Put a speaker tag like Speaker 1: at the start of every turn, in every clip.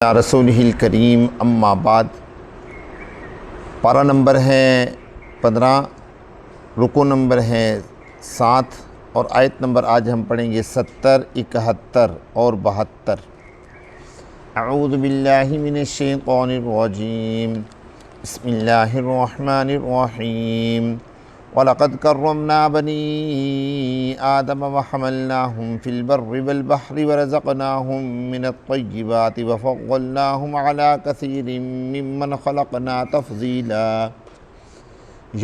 Speaker 1: رسولہ کریم اما بعد۔ پارہ نمبر ہے 15، رکوع نمبر ہے 7 اور آیت نمبر آج ہم پڑھیں گے 70، 71 اور 72۔ اعوذ باللہ من الشیطان الرجیم، بسم اللہ الرحمن الرحیم۔ وَلَقَدْ كَرَّمْنَا بَنِي آدَمَ وَحَمَلْنَاهُمْ فِي الْبَرِّ وَالْبَحْرِ وَرَزَقْنَاهُمْ مِنَ الطَّيِّبَاتِ وَفَضَّلْنَاهُمْ عَلَى كَثِيرٍ مِّمَّنْ خَلَقْنَا تَفْضِيلًا۔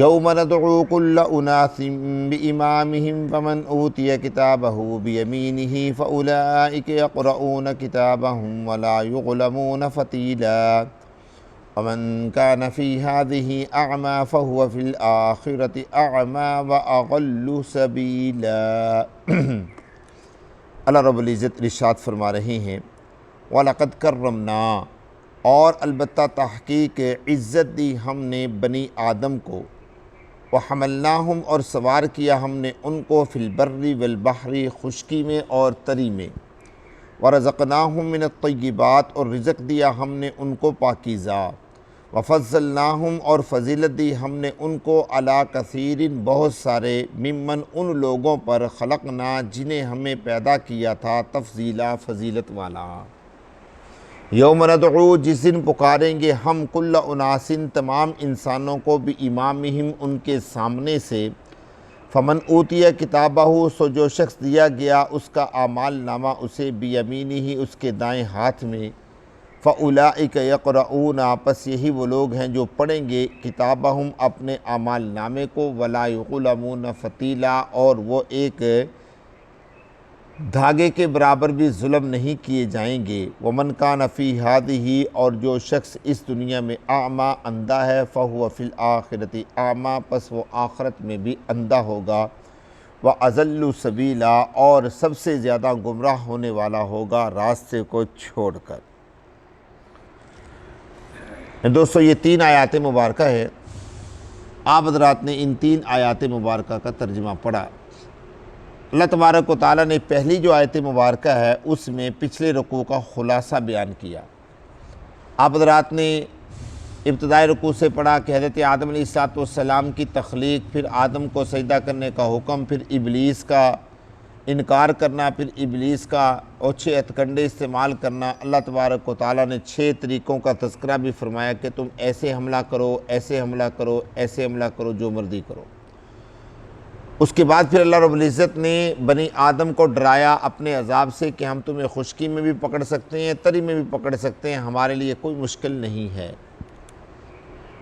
Speaker 1: يَوْمَ نَدْعُو كُلَّ أُنَاسٍ بِإِمَامِهِمْ فَمَنْ أُوتِيَ كِتَابَهُ بِيَمِينِهِ فَأُولَئِكَ يَقْرَؤُونَ كِتَابَهُمْ وَلَا يُظْلَمُونَ فَتِيلًا۔ ومن كان في هذه أعمى فهو في الآخرة أعمى وأضل سبيلا۔ اللہ رب العزت ارشاد فرما رہے ہیں وَلَقَدْ كَرَّمْنَا، اور البتہ تحقیق عزت دی ہم نے بنی آدم کو، وَحَمَلْنَاهُمْ اور سوار کیا ہم نے ان کو فی البر والبحر، خشکی میں اور تری میں، وَرَزَقْنَاهُمْ مِنَ الطَّيِّبَاتِ اور رزق دیا ہم نے ان کو پاکیزہ، وَفَضَّلْنَاهُمْ اور فضیلت دی ہم نے ان کو عَلَىٰ کثیرٍ بہت سارے، ممن ان لوگوں پر خلقنا جنہیں ہمیں پیدا کیا تھا، تفضیلا فضیلت والا۔ یوم ندعو جس دن پکاریں گے ہم کل اناسٍ تمام انسانوں کو، بِإِمَامِهِمْ ان کے سامنے سے، فمن اوتیہ کتابہ سو جو شخص دیا گیا اس کا اعمال نامہ اسے، بیمینہ اس کے دائیں ہاتھ میں، فاولئک یقرؤون پس یہی وہ لوگ ہیں جو پڑھیں گے کتابہم اپنے اعمال نامے کو، ولا یظلمون فتیلا اور وہ ایک دھاگے کے برابر بھی ظلم نہیں کیے جائیں گے۔ ومن کان فی ہذہ اور جو شخص اس دنیا میں اعمیٰ اندھا ہے، فہو فی الآخرۃ اعمیٰ پس وہ آخرت میں بھی اندھا ہوگا، وَأَضَلُّ سَبِيلًا اور سب سے زیادہ گمراہ ہونے والا ہوگا راستے کو چھوڑ کر۔ دوستو یہ 3 آیات مبارکہ ہے، آپ حضرات نے ان 3 آیات مبارکہ کا ترجمہ پڑھا۔ اللہ تبارک و تعالیٰ نے پہلی جو آیت مبارکہ ہے اس میں پچھلے رکوع کا خلاصہ بیان کیا۔ آپ حضرات نے ابتدائی رکوع سے پڑھا کہ حضرت آدم علیہ السلام کی تخلیق، پھر آدم کو سجدہ کرنے کا حکم، پھر ابلیس کا انکار کرنا، پھر ابلیس کا اوچھے ہتھکنڈے استعمال کرنا۔ اللہ تبارک و تعالیٰ نے 6 طریقوں کا تذکرہ بھی فرمایا کہ تم ایسے حملہ کرو، ایسے حملہ کرو، ایسے حملہ کرو، جو مرضی کرو۔ اس کے بعد پھر اللہ رب العزت نے بنی آدم کو ڈرایا اپنے عذاب سے کہ ہم تمہیں خشکی میں بھی پکڑ سکتے ہیں، تری میں بھی پکڑ سکتے ہیں، ہمارے لیے کوئی مشکل نہیں ہے۔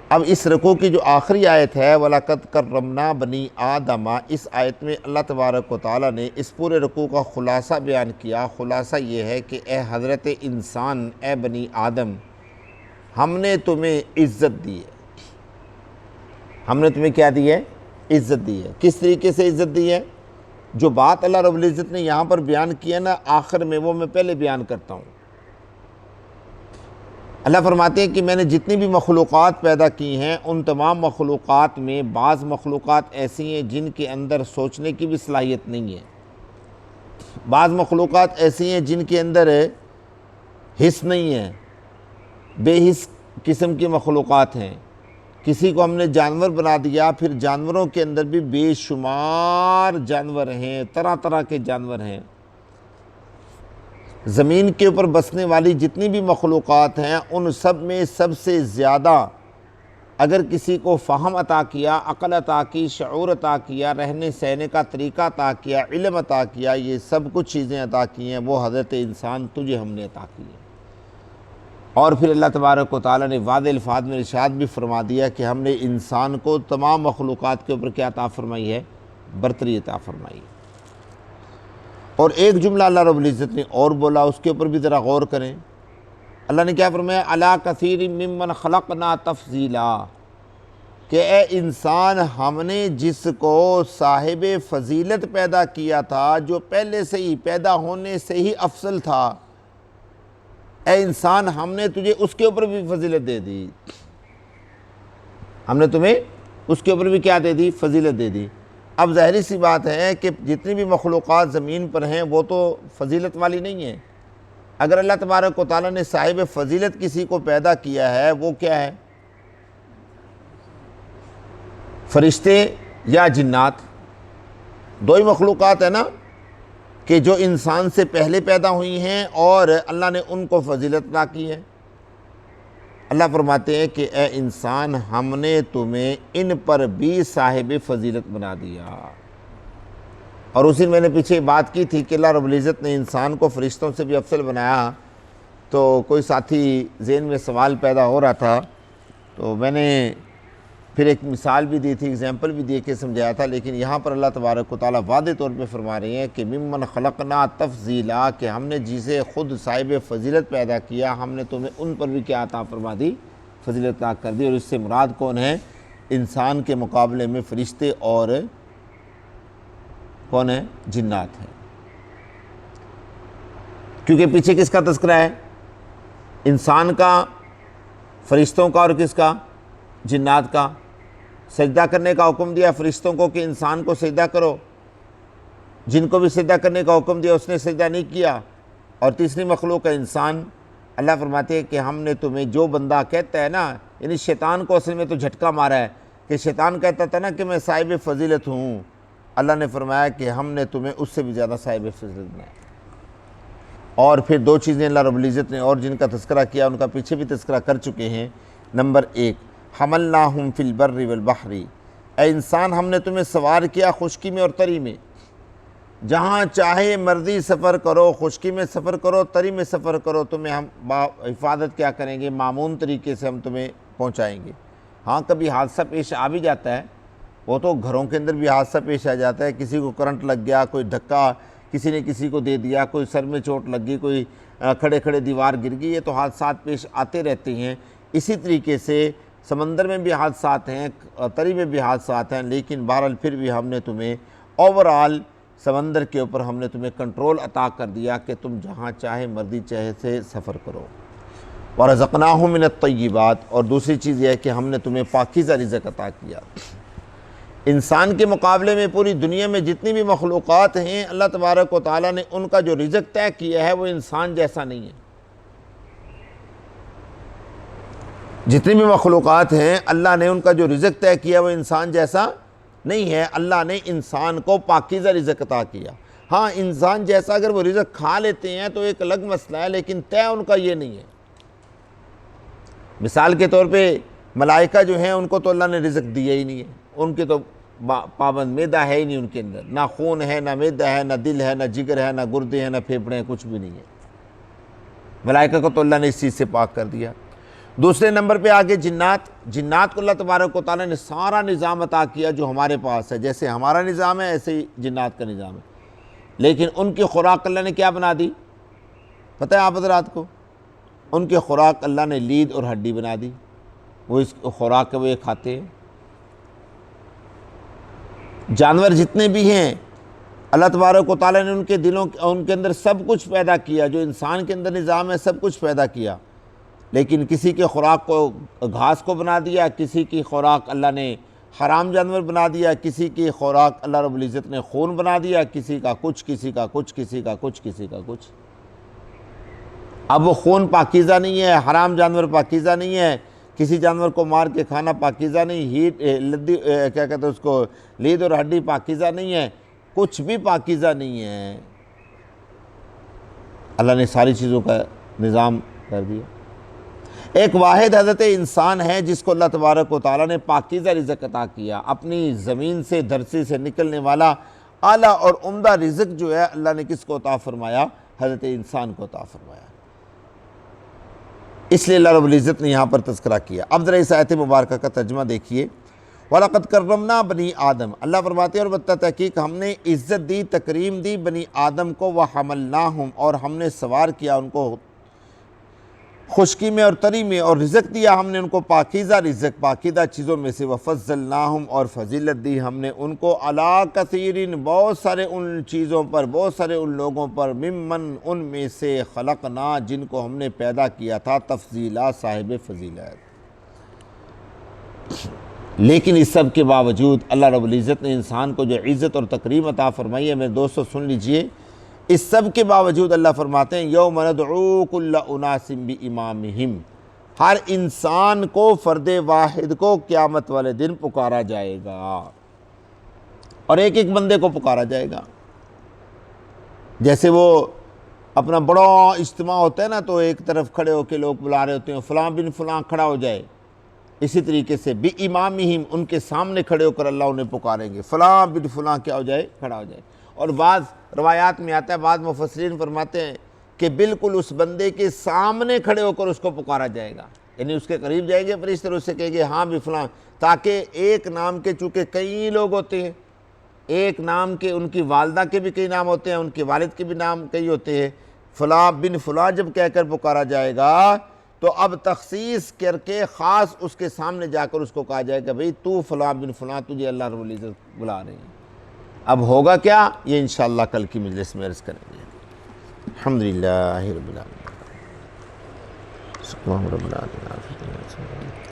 Speaker 1: اب اس رکوع کی جو آخری آیت ہے وَلَقَدْ كَرَّمْنَا بَنِي آدَمَ، اس آیت میں اللہ تبارک و تعالیٰ نے اس پورے رکوع کا خلاصہ بیان کیا۔ خلاصہ یہ ہے کہ اے حضرت انسان، اے بنی آدم، ہم نے تمہیں عزت دی ہے۔ ہم نے تمہیں کیا دی ہے؟ عزت دی ہے۔ کس طریقے سے عزت دی ہے؟ جو بات اللہ رب العزت نے یہاں پر بیان کی ہے نا آخر میں، وہ میں پہلے بیان کرتا ہوں۔ اللہ فرماتے ہیں کہ میں نے جتنی بھی مخلوقات پیدا کی ہیں ان تمام مخلوقات میں بعض مخلوقات ایسی ہیں جن کے اندر سوچنے کی بھی صلاحیت نہیں ہے، بعض مخلوقات ایسی ہیں جن کے اندر حس نہیں ہے، بے حس قسم کی مخلوقات ہیں۔ کسی کو ہم نے جانور بنا دیا، پھر جانوروں کے اندر بھی بے شمار جانور ہیں، طرح طرح کے جانور ہیں۔ زمین کے اوپر بسنے والی جتنی بھی مخلوقات ہیں ان سب میں سب سے زیادہ اگر کسی کو فہم عطا کیا، عقل عطا کی، شعور عطا کیا، رہنے سہنے کا طریقہ عطا کیا، علم عطا کیا، یہ سب کچھ چیزیں عطا کی ہیں، وہ حضرت انسان تجھے ہم نے عطا کی ہیں۔ اور پھر اللہ تبارک و تعالیٰ نے واضح الفاظ میں ارشاد بھی فرما دیا کہ ہم نے انسان کو تمام مخلوقات کے اوپر کیا عطا فرمائی ہے؟ برتری عطا فرمائی ہے۔ اور ایک جملہ اللہ رب العزت نے اور بولا، اس کے اوپر بھی ذرا غور کریں۔ اللہ نے کیا فرمایا؟ عَلَىٰ كَثِيرٍ مِّمَّنْ خَلَقْنَا تَفْضِيلًا کہ اے انسان، ہم نے جس کو صاحب فضیلت پیدا کیا تھا، جو پہلے سے ہی پیدا ہونے سے ہی افضل تھا، اے انسان ہم نے تجھے اس کے اوپر بھی فضیلت دے دی۔ ہم نے تمہیں اس کے اوپر بھی کیا دے دی؟ فضیلت دے دی۔ اب ظاہری سی بات ہے کہ جتنی بھی مخلوقات زمین پر ہیں وہ تو فضیلت والی نہیں ہیں۔ اگر اللہ تبارک و تعالیٰ نے صاحب فضیلت کسی کو پیدا کیا ہے وہ کیا ہے؟ فرشتے یا جنات؟ دو ہی مخلوقات ہے نا کہ جو انسان سے پہلے پیدا ہوئی ہیں اور اللہ نے ان کو فضیلت عطا کی ہے۔ اللہ فرماتے ہیں کہ اے انسان ہم نے تمہیں ان پر بھی صاحب فضیلت بنا دیا۔ اور اسی میں نے پیچھے بات کی تھی کہ اللہ رب العزت نے انسان کو فرشتوں سے بھی افضل بنایا، تو کوئی ساتھی ذہن میں سوال پیدا ہو رہا تھا، تو میں نے پھر ایک مثال بھی دی تھی، اگزامپل بھی دے کے سمجھایا تھا، لیکن یہاں پر اللہ تبارک و تعالیٰ واضح طور پہ فرما رہے ہیں کہ ممن خلقنا تفضیلا، کہ ہم نے جسے خود صاحب فضیلت پیدا کیا ہم نے تمہیں ان پر بھی کیا عطا فرما دی؟ فضیلت عطا کر دی۔ اور اس سے مراد کون ہے؟ انسان کے مقابلے میں فرشتے اور کون ہے؟ جنات ہیں، کیونکہ پیچھے کس کا تذکرہ ہے؟ انسان کا، فرشتوں کا، اور کس کا؟ جنات کا۔ سجدہ کرنے کا حکم دیا فرشتوں کو کہ انسان کو سجدہ کرو، جن کو بھی سجدہ کرنے کا حکم دیا اس نے سجدہ نہیں کیا، اور تیسری مخلوق ہے انسان۔ اللہ فرماتے ہیں کہ ہم نے تمہیں، جو بندہ کہتا ہے نا، یعنی شیطان کو اصل میں تو جھٹکا مارا ہے کہ شیطان کہتا تھا نا کہ میں صاحب فضیلت ہوں، اللہ نے فرمایا کہ ہم نے تمہیں اس سے بھی زیادہ صاحب فضیلت بنایا۔ اور پھر دو چیزیں اللہ رب العزت نے اور جن کا تذکرہ کیا ان کا پیچھے بھی تذکرہ کر چکے ہیں۔ نمبر 1، حملناہم فی البر والبحر، اے انسان ہم نے تمہیں سوار کیا خشکی میں اور تری میں، جہاں چاہے مرضی سفر کرو، خشکی میں سفر کرو، تری میں سفر کرو، تمہیں ہم حفاظت کیا کریں گے؟ معمون طریقے سے ہم تمہیں پہنچائیں گے۔ ہاں کبھی حادثہ پیش آ بھی جاتا ہے، وہ تو گھروں کے اندر بھی حادثہ پیش آ جاتا ہے، کسی کو کرنٹ لگ گیا، کوئی دھکا کسی نے کسی کو دے دیا، کوئی سر میں چوٹ لگ گئی، کوئی کھڑے کھڑے دیوار گر گئی، یہ تو حادثات پیش آتے رہتے ہیں۔ اسی طریقے سے سمندر میں بھی حادثات ہیں، تری میں بھی حادثات ہیں، لیکن بہرحال پھر بھی ہم نے تمہیں اوورآل سمندر کے اوپر ہم نے تمہیں کنٹرول عطا کر دیا کہ تم جہاں چاہے مرضی چاہے سے سفر کرو۔ وَرَزَقْنَاهُم مِّنَ الطَّيِّبَاتِ، اور دوسری چیز یہ ہے کہ ہم نے تمہیں پاکیزہ رزق عطا کیا۔ انسان کے مقابلے میں پوری دنیا میں جتنی بھی مخلوقات ہیں اللہ تبارک و تعالیٰ نے ان کا جو رزق طے کیا ہے وہ انسان جیسا نہیں ہے۔ جتنی بھی مخلوقات ہیں اللہ نے ان کا جو رزق طے کیا وہ انسان جیسا نہیں ہے۔ اللہ نے انسان کو پاکیزہ رزق عطا کیا۔ ہاں انسان جیسا اگر وہ رزق کھا لیتے ہیں تو ایک الگ مسئلہ ہے، لیکن طے ان کا یہ نہیں ہے۔ مثال کے طور پہ ملائکہ جو ہیں ان کو تو اللہ نے رزق دیا ہی نہیں ہے، ان کے تو پابند معدہ ہے ہی نہیں، ان کے اندر نہ خون ہے، نہ معدہ ہے، نہ دل ہے، نہ جگر ہے، نہ گردے ہیں، نہ پھیپھڑے ہیں، کچھ بھی نہیں ہے۔ ملائکہ کو تو اللہ نے اس چیز سے پاک کر دیا۔ دوسرے نمبر پہ آگے جنات کو اللہ تبارک و تعالیٰ نے سارا نظام عطا کیا جو ہمارے پاس ہے، جیسے ہمارا نظام ہے ایسے ہی جنات کا نظام ہے، لیکن ان کی خوراک اللہ نے کیا بنا دی پتہ ہے آپ حضرات کو؟ ان کی خوراک اللہ نے لید اور ہڈی بنا دی، وہ اس خوراک کے وہ یہ کھاتے ہیں۔ جانور جتنے بھی ہیں اللہ تبارک و تعالیٰ نے ان کے دلوں ان کے اندر سب کچھ پیدا کیا، جو انسان کے اندر نظام ہے سب کچھ پیدا کیا، لیکن کسی کے خوراک کو گھاس کو بنا دیا، کسی کی خوراک اللہ نے حرام جانور بنا دیا، کسی کی خوراک اللہ رب العزت نے خون بنا دیا، کسی کا کچھ، کسی کا کچھ، کسی کا کچھ، کسی کا کچھ۔ اب وہ خون پاکیزہ نہیں ہے، حرام جانور پاکیزہ نہیں ہے، کسی جانور کو مار کے کھانا پاکیزہ نہیں، کیا کہتے ہیں اس کو، لید اور ہڈی پاکیزہ نہیں ہے، کچھ بھی پاکیزہ نہیں ہے۔ اللہ نے ساری چیزوں کا نظام کر دیا۔ ایک واحد حضرت انسان ہے جس کو اللہ تبارک و تعالیٰ نے پاکیزہ رزق عطا کیا، اپنی زمین سے دھرتی سے نکلنے والا اعلیٰ اور عمدہ رزق جو ہے اللہ نے کس کو عطا فرمایا؟ حضرت انسان کو عطا فرمایا۔ اس لیے اللہ رب العزت نے یہاں پر تذکرہ کیا۔ اب ذرا اس آیت مبارکہ کا ترجمہ دیکھیے۔ وَلَقَدْ كَرَّمْنَا بَنِي آدم، اللہ فرماتے ہیں اور البتہ تحقیق ہم نے عزت دی، تکریم دی بنی آدم کو، وَحَمَلْنَاهُمْ، اور ہم نے سوار کیا ان کو خشکی میں اور تری میں، اور رزق دیا ہم نے ان کو پاکیزہ رزق، پاکیزہ چیزوں میں سے، وَفَضَّلْنَاهُمْ، اور فضیلت دی ہم نے ان کو، عَلَىٰ كَثِيرٍ، بہت سارے ان چیزوں پر، بہت سارے ان لوگوں پر، ممن، ان میں سے، خلقنا، جن کو ہم نے پیدا کیا تھا، تفضیلا، صاحب فضیلت۔ لیکن اس سب کے باوجود اللہ رب العزت نے انسان کو جو عزت اور تکریم عطا فرمائی ہے، میرے دوستو سن لیجئے، اس سب کے باوجود اللہ فرماتے ہیں یوم ندعو کل اناس بامامہم، ہر انسان کو، فرد واحد کو قیامت والے دن پکارا جائے گا، اور ایک ایک بندے کو پکارا جائے گا۔ جیسے وہ اپنا بڑا اجتماع ہوتا ہے نا، تو ایک طرف کھڑے ہو کے لوگ بلا رہے ہوتے ہیں فلاں بن فلاں کھڑا ہو جائے، اسی طریقے سے بامامہم، ان کے سامنے کھڑے ہو کر اللہ انہیں پکاریں گے، فلاں بن فلاں کیا ہو جائے، کھڑا ہو جائے۔ اور بعض روایات میں آتا ہے، بعض مفسرین فرماتے ہیں کہ بالکل اس بندے کے سامنے کھڑے ہو کر اس کو پکارا جائے گا، یعنی اس کے قریب جائیں گے فرشتے اور اس سے کہیں گے ہاں بھی فلاں، تاکہ ایک نام کے چونکہ کئی لوگ ہوتے ہیں، ایک نام کے ان کی والدہ کے بھی کئی نام ہوتے ہیں، ان کے والد کے بھی نام کئی ہوتے ہیں، فلاں بن فلاں جب کہہ کر پکارا جائے گا تو اب تخصیص کر کے خاص اس کے سامنے جا کر اس کو کہا جائے گا بھئی تو فلاں بن فلاں، تجھے اللہ رب العزت بلا رہے ہیں۔ اب ہوگا کیا، یہ انشاءاللہ کل کی مجلس میں عرض کریں گے۔ الحمدللہ رب العالمین، سبحان رب العالمین۔